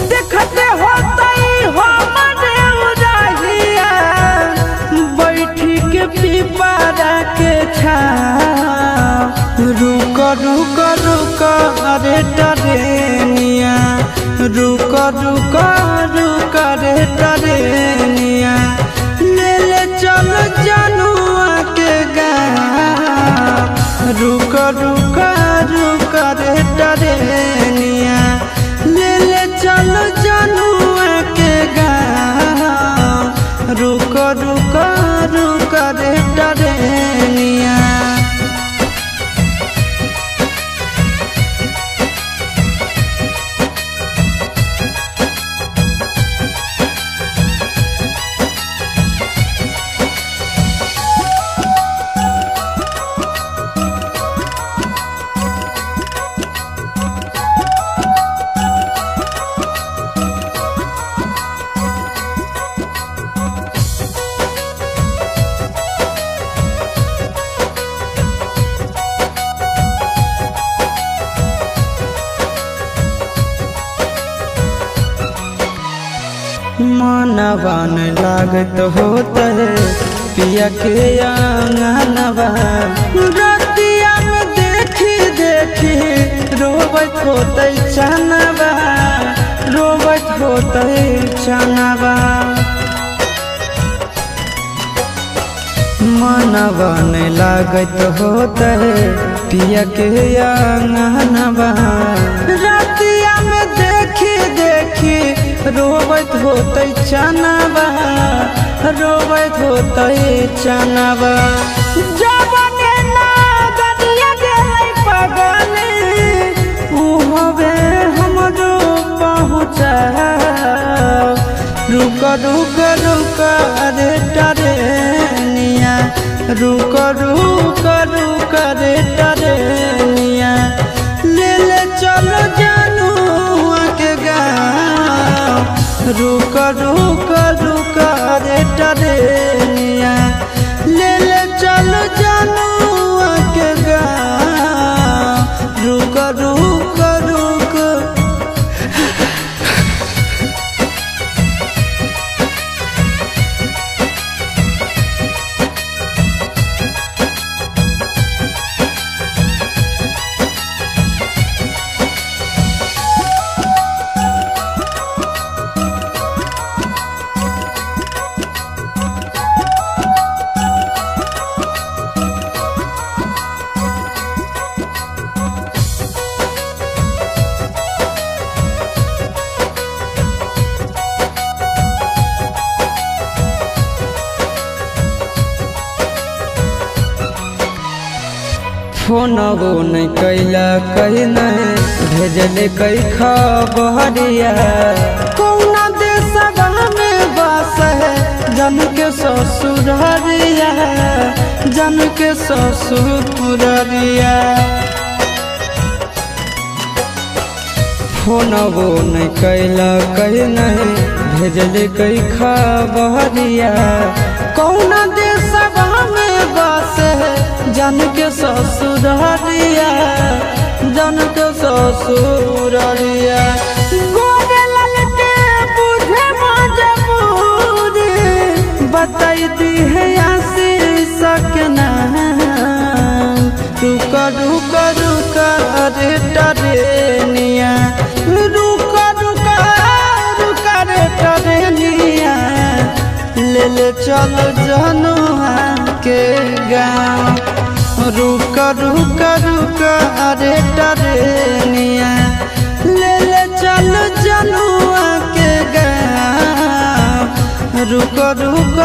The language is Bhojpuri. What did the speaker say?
देखते होते हमारे उदाहिया बैठी के पीपरा के छाँव। रुक रुक रुक रे टरेनिया, रुक रुक रुक रे टरेनिया, ले ले चल जनुआ के गाँव। रुक रुक रुक रे टरेनिया, ले ले चल जनुआ के गाँव। रुक रुक रुक रे टरेनिया। मनवा न लागत होता है पिया के आंगनवा। रतिया में देखी देखी रोबत होते चनवा, रोबत होते चनवा। मनवा न लागत होता है पिया के आंगनवा। रतिया में देखी देखी रोबत होते चनवा, रोबत होते चनवा। जबने नागरिया गेलै पगले उहबे हमरो पहुँचा। रुक रुक रुक रे टरेनिया, रुक रुक रुक रे टरेनिया, ले ले चलो जनुआ के गाँव। रुक रुक रुक रे टरेनिया, ले ले चलो जनुआ के गाँव। रुक रुक रुक। फोनवो नहीं कैला कहीं नहीं भेजले कई खबरिया। कौना देशवा में बस है जन के ससुररिया, जन के ससुररिया। फोनवो नहीं कैला कहीं नहीं भेजले कई खबरिया। कौना देशवा में बस है जन के ससुररिया, जन के ससुररिया। गोरे लाल के बुझे मजबूरी बताई दी है आशीष के नाम। रुक रुक रुक रे टरेनिया, रुक रुक रुक रे टरेनिया, ले ले चलो जनुआ के गाँव। रुक रुक रुक रे टरेनिया, ले ले चलो जनुआ के गाँव। रुक रुक